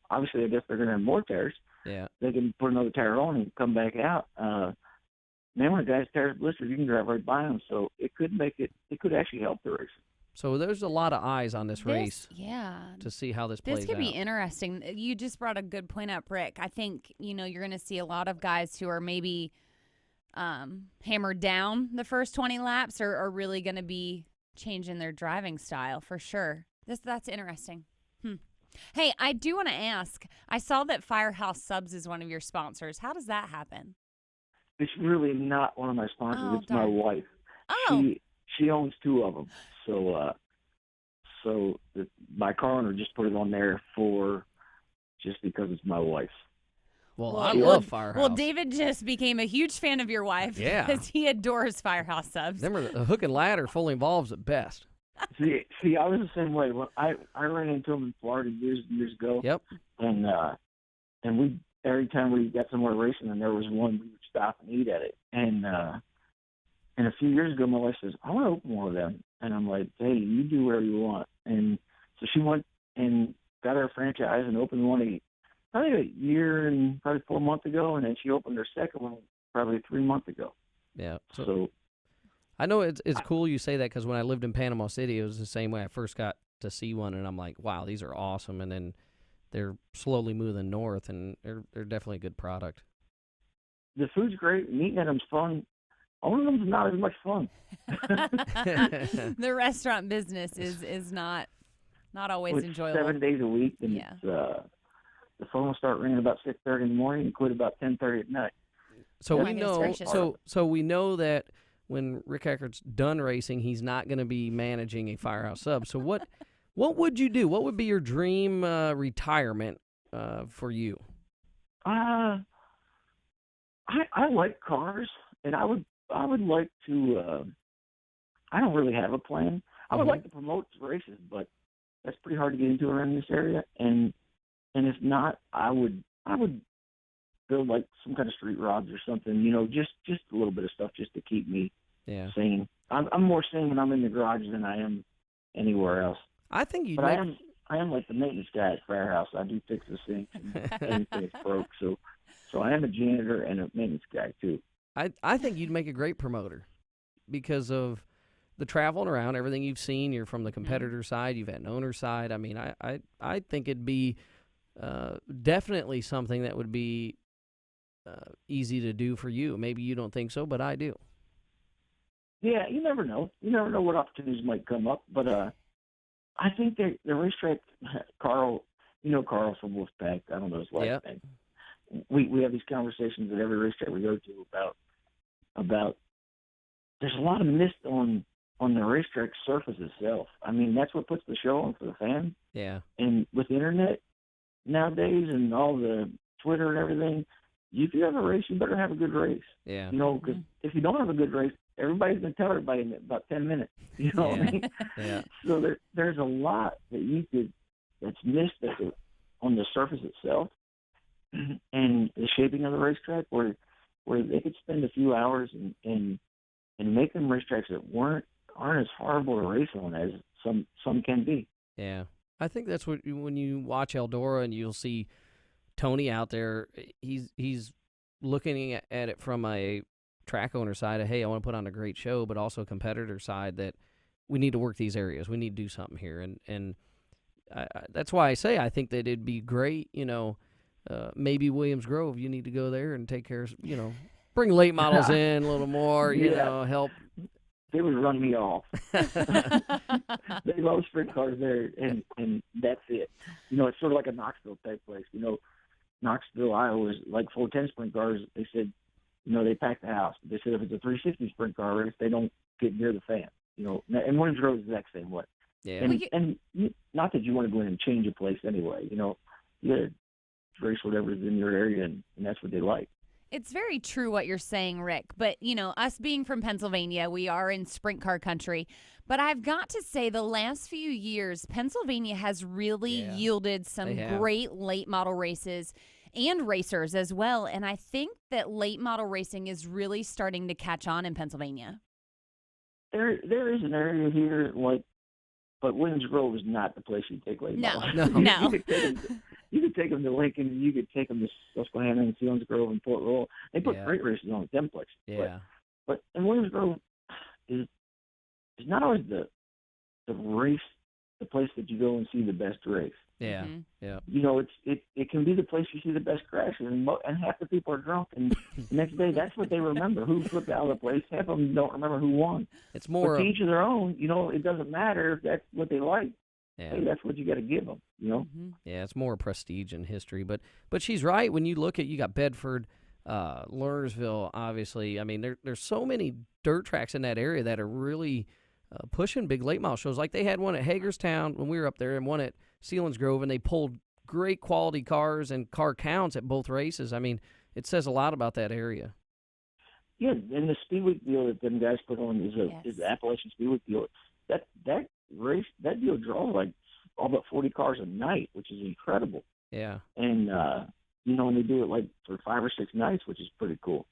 obviously, I guess they're going to have more tires. Yeah. They can put another tire on and come back out. Man, when a guy's tires blistered, you can drive right by them. So it could actually help the race. So there's a lot of eyes on this race. Yeah. To see how this plays out. This could be interesting. You just brought a good point up, Rick. I think, you're going to see a lot of guys who are maybe hammered down the first 20 laps are really going to be changing their driving style for sure. That's interesting. Hey, I do want to ask, I saw that Firehouse Subs is one of your sponsors. How does that happen? It's really not one of my sponsors. Oh, it's my wife. Oh. She owns 2 of them. So my car owner just put it on there just because it's my wife's. Well, I love Firehouse. Well, David just became a huge fan of your wife. Yeah. Because he adores Firehouse Subs. Remember, the hook and ladder fully involves at best. See, I was the same way. When I ran into him in Florida years and years ago. Yep. And we, every time we got somewhere racing and there was one, we would stop and eat at it. And a few years ago, my wife says, I want to open one of them. And I'm like, hey, you do whatever you want. And so she went and got her franchise and opened one probably a year and probably 4 months ago. And then she opened her second one probably 3 months ago. Yeah. So I know it's cool you say that, because when I lived in Panama City, it was the same way. I first got to see one, and I'm like, wow, these are awesome. And then they're slowly moving north, and they're definitely a good product. The food's great. And eating at them's fun. Owning them's not as much fun. The restaurant business is not always it's enjoyable. 7 days a week, and Yeah. it's, the phone will start ringing about 6:30 in the morning and quit about 10:30 at night. So Oh, we my goodness know. gracious. So we know that when Rick Eckert's done racing, he's not going to be managing a Firehouse Sub. So what would you do? What would be your dream retirement for you? I like cars, and I would like to. I don't really have a plan. I would like to promote races, but that's pretty hard to get into around this area. And if not, I would build like some kind of street rods or something. Just a little bit of stuff just to keep me sane. I'm more sane when I'm in the garage than I am anywhere else. I think you. But I am like the maintenance guy at Firehouse. I do fix the sinks and anything that's broke. So I am a janitor and a maintenance guy too. I think you'd make a great promoter because of the traveling around, everything you've seen. You're from the competitor side. You've had an owner side. I mean, I think it'd be definitely something that would be easy to do for you. Maybe you don't think so, but I do. Yeah, you never know. You never know what opportunities might come up. But I think the racetrack, Carl from Wolfpack, I don't know his last name. We have these conversations at every racetrack we go to about there's a lot of mist on the racetrack surface itself. I mean, that's what puts the show on for the fan. Yeah. And with the internet nowadays and all the Twitter and everything, if you have a race, you better have a good race. Yeah. Because if you don't have a good race, everybody's going to tell everybody in about 10 minutes. You know what I mean? Yeah. So there's a lot that's missed on the surface itself and the shaping of the racetrack where they could spend a few hours and make them racetracks that aren't as horrible to race on as some can be. Yeah. I think that's what when you watch Eldora and you'll see Tony out there, he's looking at it from a track owner side of, hey, I want to put on a great show, but also a competitor side that we need to work these areas. We need to do something here. And that's why I say I think that it'd be great, maybe Williams Grove, you need to go there and take care of, bring late models in a little more, help. They would run me off. They love sprint cars there, and that's it. It's sort of like a Knoxville type place. Knoxville, Iowa is like 410 sprint cars. They said, they pack the house. They said if it's a 360 sprint car race, they don't get near the fan. And Williams Grove is the exact same way. Yeah. And not that you want to go in and change a place anyway. You race whatever's in your area, and that's what they like. It's very true what you're saying, Rick. But, us being from Pennsylvania, we are in sprint car country. But I've got to say the last few years, Pennsylvania has really yielded some great late model races and racers as well. And I think that late model racing is really starting to catch on in Pennsylvania. There is an area here, but Williams Grove is not the place you take late model. No. You could take them to Lincoln. You could take them to Susquehanna and Williams Grove and Port Royal. They put great races on at them places. Yeah. But in Williams Grove is not always the race, the place that you go and see the best race. Yeah, yeah. It can be the place you see the best crashes, and half the people are drunk, and the next day that's what they remember, who flipped out of the place. Half of them don't remember who won. It's more to each of their own. It doesn't matter if that's what they like. Yeah. Hey, that's what you got to give them. Yeah, it's more prestige and history. But she's right. When you look at, you got Bedford, Lernersville, obviously. I mean, there's so many dirt tracks in that area that are really pushing big late model shows. Like they had one at Hagerstown when we were up there, and one at Selinsgrove, and they pulled great quality cars and car counts at both races. I mean, it says a lot about that area. Yeah, and the Speed Week deal that them guys put on is the Appalachian Speed Week deal. That race, that deal draws like all but 40 cars a night, which is incredible. Yeah. And and they do it like for 5 or 6 nights, which is pretty cool.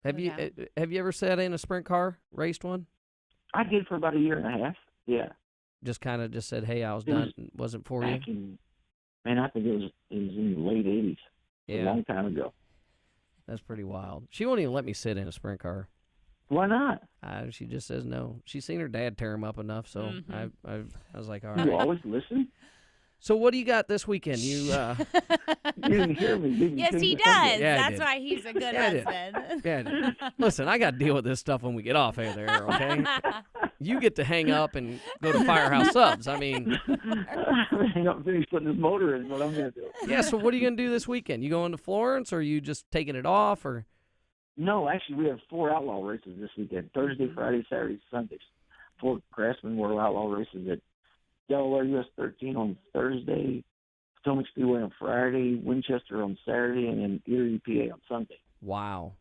Have you ever sat in a sprint car, raced one? I did for about a year and a half. Yeah. Just said, hey, I was done. It wasn't for you? I think it was in the late 80s. Yeah. A long time ago. That's pretty wild. She won't even let me sit in a sprint car. Why not? She just says no. She's seen her dad tear him up enough, so I was like, all right. You always listen? So what do you got this weekend? You didn't hear me, did you? Yes, he does. That's why he's a good husband. I did. Listen, I got to deal with this stuff when we get off of there, okay? You get to hang up and go to Firehouse Subs. I mean, hang up and finish putting this motor in is what I'm going to do. Yeah, so what are you going to do this weekend? You going to Florence, or are you just taking it off, or? No, actually, we have 4 outlaw races this weekend: Thursday, Friday, Saturday, Sundays. 4 Craftsman World Outlaw races at Delaware US 13 on Thursday, Potomac Speedway on Friday, Winchester on Saturday, and then Erie, PA on Sunday. Wow.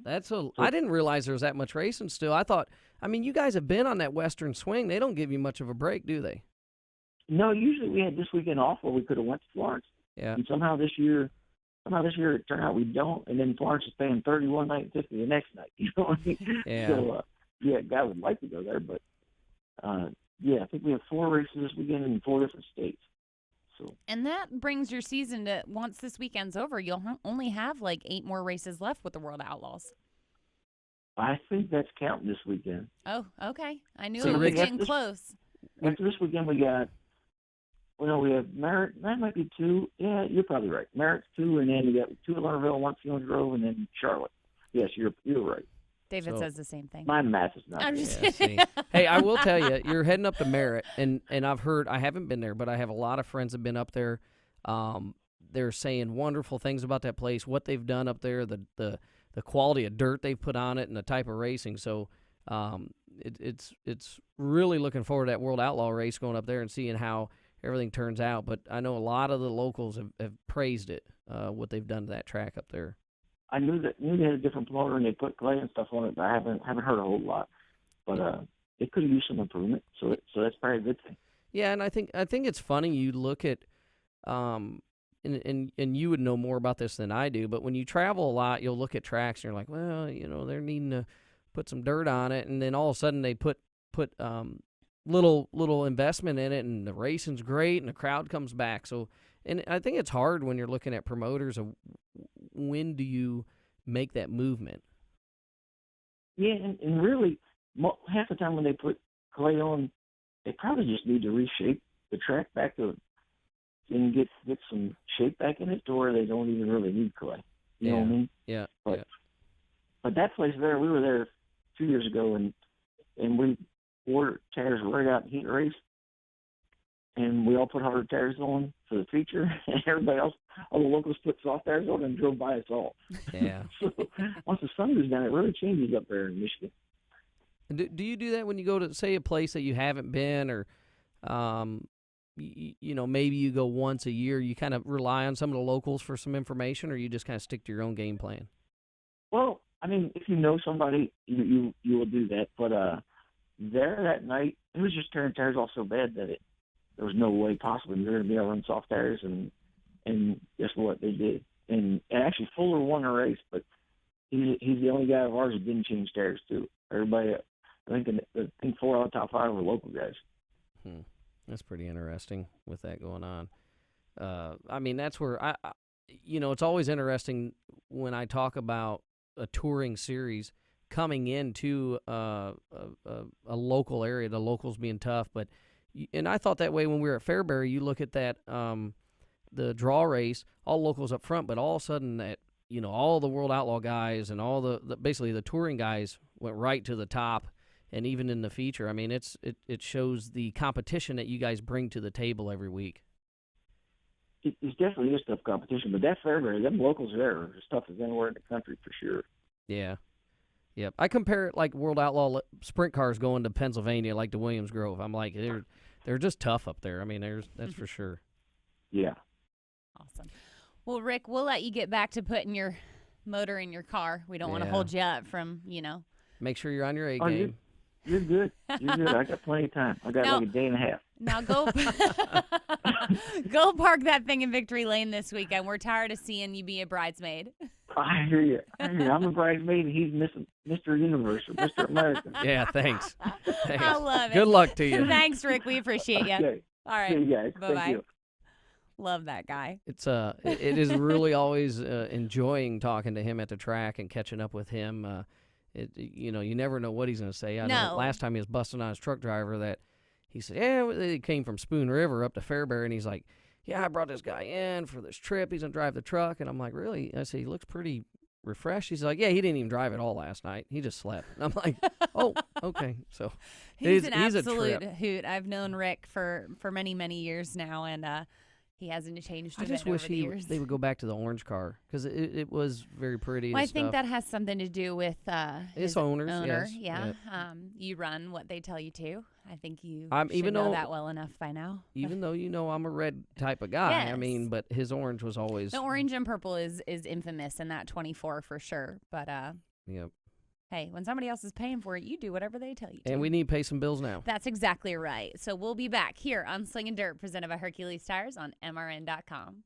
I didn't realize there was that much racing still. I thought, you guys have been on that Western swing. They don't give you much of a break, do they? No, usually we had this weekend off where we could have went to Florence. Yeah. And somehow this year it turned out we don't, and then Florence is paying $31 night and $50 the next night. You know what I mean? Yeah. So, God would like to go there, but I think we have 4 races this weekend in 4 different states. So. And that brings your season to, once this weekend's over, you'll only have like 8 more races left with the World Outlaws. I think that's counting this weekend. Oh, okay. I knew it was getting close. After this weekend, we have Merritt. That might be 2. Yeah, you're probably right. Merritt's 2, and then we got 2 at Lernerville, 1 at Grove, and then Charlotte. Yes, you're right. David says the same thing. My math is not. I'm just kidding. Hey, I will tell you, you're heading up to Merritt, and I've heard, I haven't been there, but I have a lot of friends that have been up there. They're saying wonderful things about that place, what they've done up there, the quality of dirt they've put on it, and the type of racing. So it's really looking forward to that World Outlaw race, going up there and seeing how everything turns out. But I know a lot of the locals have praised it, what they've done to that track up there. I knew they had a different promoter and they put clay and stuff on it, but I haven't heard a whole lot. But it could use some improvement, so that's probably a good thing. Yeah, and I think it's funny. You look at, and you would know more about this than I do, but when you travel a lot, you'll look at tracks and you're like, well, they're needing to put some dirt on it, and then all of a sudden they put little investment in it, and the racing's great, and the crowd comes back. So, and I think it's hard when you're looking at promoters of when do you make that movement. Yeah, and really, half the time when they put clay on, they probably just need to reshape the track back to and get some shape back in it to where they don't even really need clay. You know what I mean? Yeah. But that place there, we were there 2 years ago, and we wore tires right out in heat race, and we all put hard tires on for the feature, and everybody else, all the locals put soft tires on and drove by us all. Yeah. So once the sun goes down, it really changes up there in Michigan. Do you do that when you go to, say, a place that you haven't been, or maybe you go once a year, you kind of rely on some of the locals for some information, or you just kind of stick to your own game plan? Well, I mean, if you know somebody, you will do that. But there that night, it was just tearing tires off so bad that there was no way possible we were going to be able to run soft tires, and guess what? They did. And actually, Fuller won the race, but he's the only guy of ours who didn't change tires too. Everybody, I think 4 out of the top 5 were local guys. That's pretty interesting with that going on. I mean, that's where it's always interesting when I talk about a touring series coming into a local area, the locals being tough. And I thought that way when we were at Fairbury. You look at that, the draw race, all locals up front, but all of a sudden that, all the World Outlaw guys and all the basically the touring guys went right to the top. And even in the feature, I mean, it shows the competition that you guys bring to the table every week. It's definitely a tough competition, but that Fairbury, them locals there are as tough as anywhere in the country for sure. Yeah. Yep. I compare it like World Outlaw sprint cars going to Pennsylvania, like to Williams Grove. I'm like, they're just tough up there. I mean, that's for sure. Yeah. Awesome. Well, Rick, we'll let you get back to putting your motor in your car. We don't want to hold you up from, Make sure you're on your A game. You're good. You're good. I got plenty of time. I got like a day and a half. Now go park that thing in Victory Lane this weekend. We're tired of seeing you be a bridesmaid. I hear you. I'm a bridesmaid, and he's Mr. Universe or Mr. America. Yeah, thanks. I love it. Good luck to you. Thanks, Rick. We appreciate you. Okay. All right. See you guys. Bye-bye. Thank you. Love that guy. It is really always enjoying talking to him at the track and catching up with him. You never know what he's going to say. I know last time he was busting on his truck driver that he said, he came from Spoon River up to Fairbury, and he's like, I brought this guy in for this trip. He's going to drive the truck. And I'm like, really? I said, he looks pretty refreshed. He's like, he didn't even drive at all last night. He just slept. And I'm like, oh, okay. So he's an absolute a trip. hoot. I've known Rick for many, many years now, and he hasn't changed a bit over the years. They would go back to the orange car because it was very pretty. Well, and I think stuff. that has something to do with his owner. Yes. Yeah. Yep. You run what they tell you to. I think you should know that well enough by now. Even though I'm a red type of guy, yes. I mean, but his orange was always the orange and purple is infamous in that 24 for sure. But yep. Hey, when somebody else is paying for it, you do whatever they tell you to. And we need to pay some bills now. That's exactly right. So we'll be back here on Slingin Dirt, presented by Hercules Tires on MRN.com.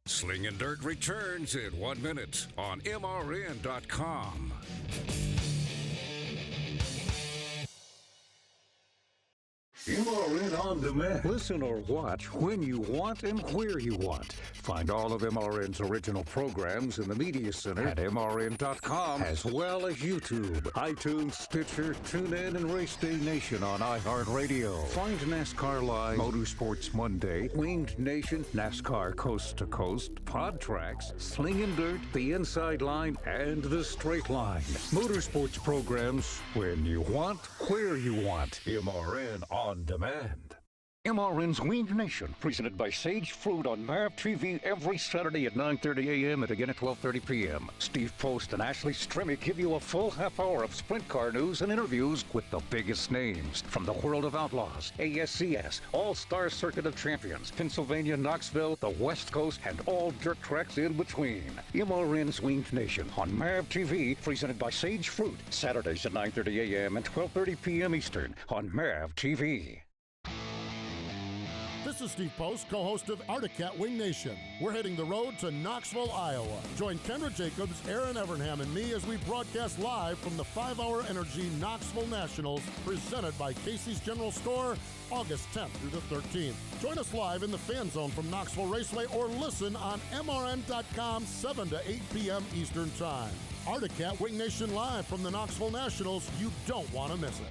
Slingin Dirt returns in 1 minute on MRN.com. MRN On Demand. Listen or watch when you want and where you want. Find all of MRN's original programs in the Media Center at MRN.com, as well as YouTube, iTunes, Stitcher, TuneIn, and Race Day Nation on iHeartRadio. Find NASCAR Live, Motorsports Monday, Winged Nation, NASCAR Coast to Coast, Pod Tracks, Slingin Dirt, The Inside Line, and The Straight Line. Motorsports programs when you want, where you want. MRN On Demand. MRN's Winged Nation, presented by Sage Fruit on MAV TV every Saturday at 9:30 a.m. and again at 12:30 p.m. Steve Post and Ashley Stremme give you a full half hour of sprint car news and interviews with the biggest names from the world of outlaws, ASCS, All-Star Circuit of Champions, Pennsylvania, Knoxville, the West Coast, and all dirt tracks in between. MRN's Winged Nation on MAV TV, presented by Sage Fruit, Saturdays at 9:30 a.m. and 12:30 p.m. Eastern on MAV TV. This is Steve Post, co-host of Arctic Cat Wing Nation. We're hitting the road to Knoxville, Iowa. Join Kendra Jacobs, Aaron Evernham, and me as we broadcast live from the 5-Hour Energy Knoxville Nationals, presented by Casey's General Store, August 10th through the 13th. Join us live in the Fan Zone from Knoxville Raceway or listen on MRN.com 7 to 8 p.m. Eastern Time. Arctic Cat Wing Nation live from the Knoxville Nationals. You don't want to miss it.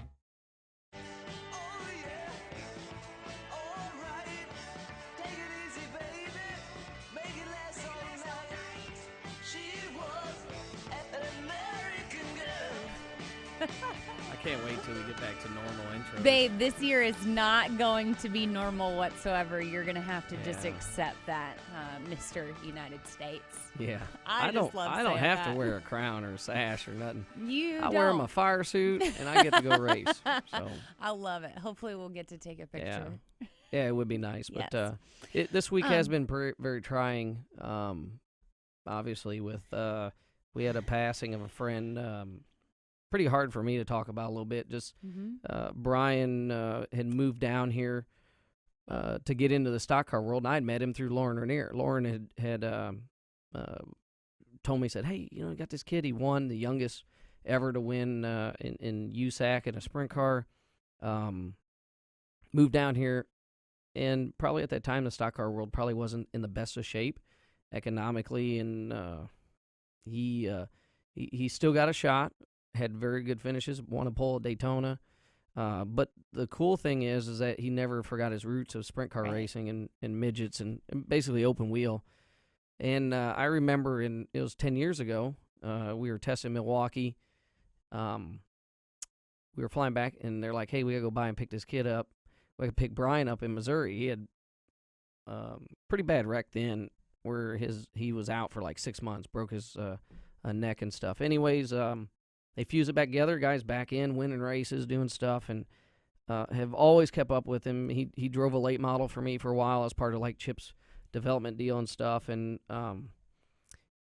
I can't wait till we get back to normal intros. Babe, this year is not going to be normal whatsoever. You're going to have to just Yeah. accept that, Mr. United States. Yeah. I don't have that. to wear a crown or a sash or nothing. I I wear my fire suit and I get to go race. So I love it. Hopefully we'll get to take a picture. yeah, it would be nice. Yes. But this week has been very trying. Obviously, with we had a passing of a friend. Pretty hard for me to talk about a little bit. Just Brian had moved down here to get into the stock car world, and I had met him through Lauren Rainier. Lauren had told me, said, "Hey, I got this kid. He won, the youngest ever to win in USAC in a sprint car. Moved down here, and probably at that time the stock car world probably wasn't in the best of shape economically, and he still got a shot. Had very good finishes. Won a pole at Daytona." But the cool thing is that he never forgot his roots of sprint car racing and midgets and basically open wheel. And I remember it was 10 years ago, we were testing Milwaukee. We were flying back, and they're like, "Hey, we got to go by and pick this kid up." We could pick Brian up in Missouri. He had pretty bad wreck then where he was out for like 6 months, broke his neck and stuff. Anyways, they fuse it back together. Guy's back in, winning races, doing stuff, and have always kept up with him. He drove a late model for me for a while as part of like Chip's development deal and stuff, and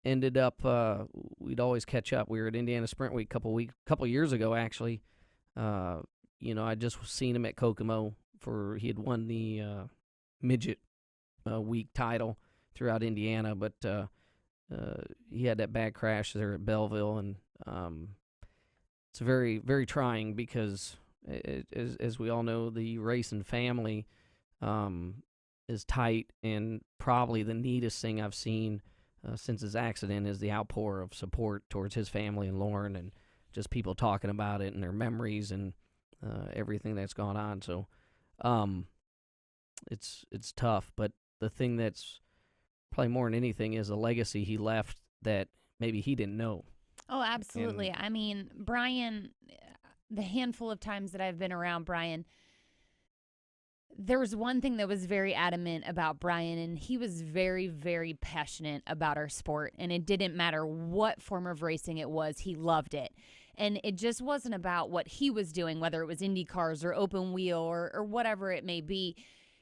ended up we'd always catch up. We were at Indiana Sprint Week couple years ago actually. I just seen him at Kokomo he had won the midget week title throughout Indiana, but he had that bad crash there at Belleville, and it's very, very trying because, as we all know, the racing family is tight, and probably the neatest thing I've seen since his accident is the outpour of support towards his family and Lauren, and just people talking about it and their memories and everything that's gone on. So it's tough, but the thing that's probably more than anything is a legacy he left that maybe he didn't know. Oh, absolutely. I mean, Brian, the handful of times that I've been around Brian, there was one thing that was very adamant about Brian, and he was very, very passionate about our sport, and it didn't matter what form of racing it was. He loved it. And it just wasn't about what he was doing, whether it was Indy cars or open wheel or whatever it may be.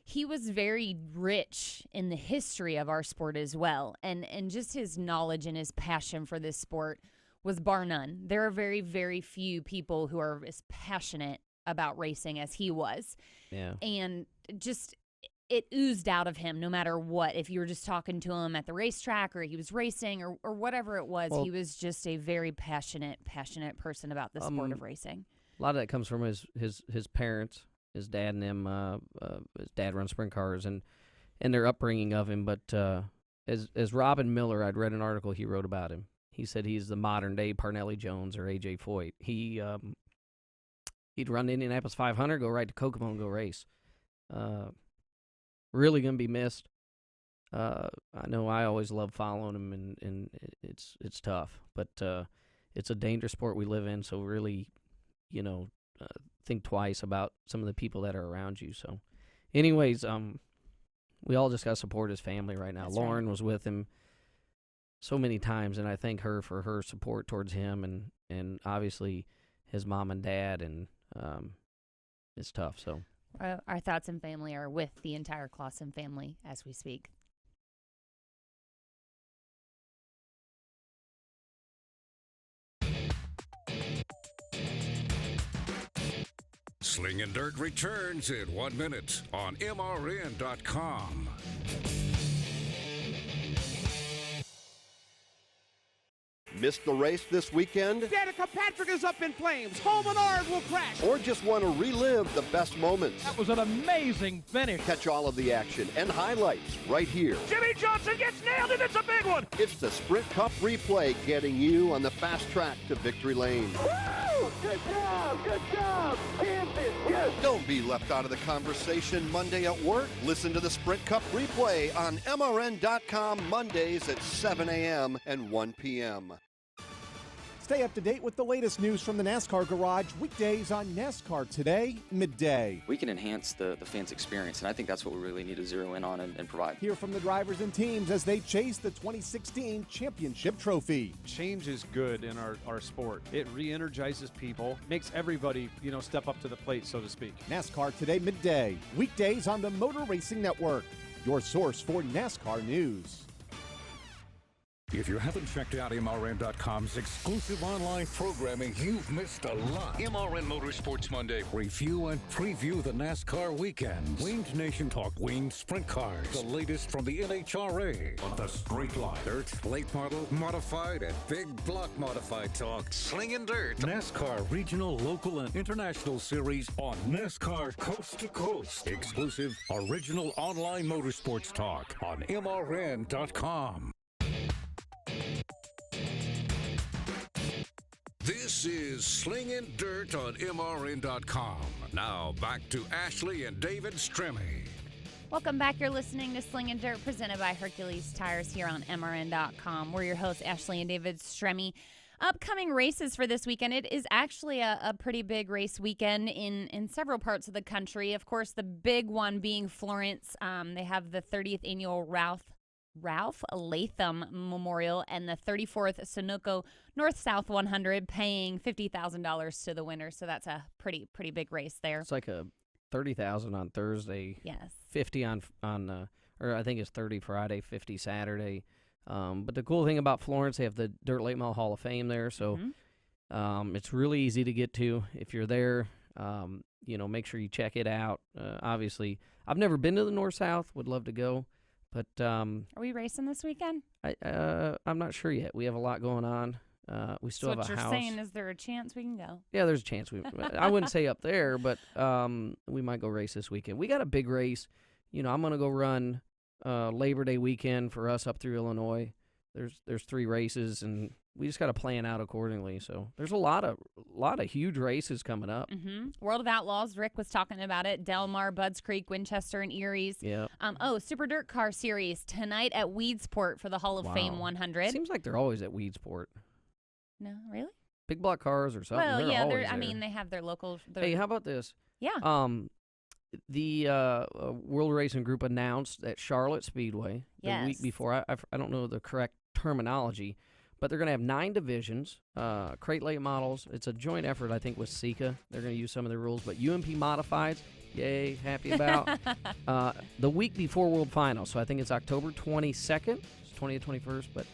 He was very rich in the history of our sport as well, and just his knowledge and his passion for this sport was bar none. There are very, very few people who are as passionate about racing as he was. Yeah. And just it oozed out of him no matter what. If you were just talking to him at the racetrack or he was racing or whatever it was, he was just a very passionate person about the sport of racing. A lot of that comes from his parents, his dad and them. His dad runs sprint cars and their upbringing of him. But as Robin Miller, I'd read an article he wrote about him. He said he's the modern-day Parnelli Jones or A.J. Foyt. He'd run the Indianapolis 500, go right to Kokomo and go race. Really going to be missed. I know I always love following him, and it's tough. But it's a dangerous sport we live in, so really, think twice about some of the people that are around you. So anyways, we all just got to support his family right now. That's Lauren right. was with him so many times, and I thank her for her support towards him and obviously his mom and dad, and it's tough. So Our thoughts and family are with the entire Clausen family as we speak. Slingin Dirt returns in 1 minute on MRN.com. Missed the race this weekend? Danica Patrick is up in flames. Paul Menard will crash. Or just want to relive the best moments? That was an amazing finish. Catch all of the action and highlights right here. Jimmy Johnson gets nailed, and it's a big one. It's the Sprint Cup replay getting you on the fast track to victory lane. Woo! Good job, Kansas, yes! Don't be left out of the conversation Monday at work. Listen to the Sprint Cup replay on MRN.com Mondays at 7 a.m. and 1 p.m. Stay up to date with the latest news from the NASCAR Garage weekdays on NASCAR Today, midday. We can enhance the fans' experience, and I think that's what we really need to zero in on and provide. Hear from the drivers and teams as they chase the 2016 championship trophy. Change is good in our sport. It re-energizes people, makes everybody, step up to the plate, so to speak. NASCAR Today, midday, weekdays on the Motor Racing Network, your source for NASCAR news. If you haven't checked out MRN.com's exclusive online programming, you've missed a lot. MRN Motorsports Monday. Review and preview the NASCAR weekends. Winged Nation Talk, Winged Sprint Cars. The latest from the NHRA. On the Straight Line. Dirt, late model, modified, and big block modified talk. Slingin Dirt. NASCAR Regional, Local, and International Series on NASCAR Coast to Coast. Exclusive original online motorsports talk on MRN.com. This is Slingin Dirt on MRN.com. Now back to Ashley and David Stremme. Welcome back. You're listening to Slingin Dirt, presented by Hercules Tires here on MRN.com. We're your hosts, Ashley and David Stremme. Upcoming races for this weekend. It is actually a pretty big race weekend in several parts of the country. Of course, the big one being Florence. They have the 30th annual Ralph Latham Memorial and the 34th Sunoco North-South 100, paying $50,000 to the winner. So that's a pretty big race there. It's like a $30,000 on Thursday. Yes. 50 on or I think it's 30 Friday, 50 Saturday. But the cool thing about Florence, they have the Dirt Late Model Hall of Fame there, so it's really easy to get to. If you're there, make sure you check it out. Obviously, I've never been to the North-South. Would love to go. But are we racing this weekend? I'm not sure yet. We have a lot going on. We still have a house. So what you're saying is there a chance we can go? Yeah, there's a chance. I wouldn't say up there, but we might go race this weekend. We got a big race. I'm going to go run Labor Day weekend for us up through Illinois. There's 3 races, and we just got to plan out accordingly. So there's a lot of huge races coming up. World of Outlaws, Rick was talking about it. Del Mar, Budds Creek, Winchester, and Erie's. Yeah. Super Dirt Car Series tonight at Weedsport for the Hall of Fame 100. Seems like they're always at Weedsport. No, really? Big block cars or something. Well, they're yeah, always there. they have their local. Hey, how about this? Yeah. The World Racing Group announced at Charlotte Speedway the week before. I don't know the correct terminology, but they're going to have 9 divisions, crate late models. It's a joint effort, I think, with Sika. They're going to use some of the rules, but UMP modifieds, yay, happy about. The week before World Finals, so I think it's October 22nd, 20th, 21st, but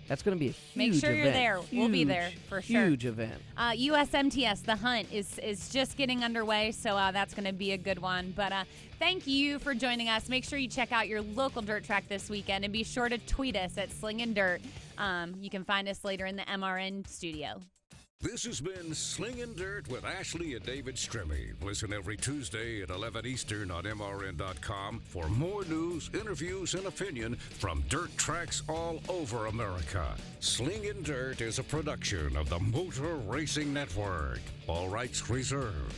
that's going to be a huge event. Make sure you're there. We'll be there for sure. Huge event. USMTS, the hunt, is just getting underway, so that's going to be a good one. But thank you for joining us. Make sure you check out your local dirt track this weekend, and be sure to tweet us at Slingin Dirt. You can find us later in the MRN studio. This has been Slingin Dirt with Ashley and David Stremme. Listen every Tuesday at 11 Eastern on MRN.com for more news, interviews, and opinion from dirt tracks all over America. Slingin Dirt is a production of the Motor Racing Network. All rights reserved.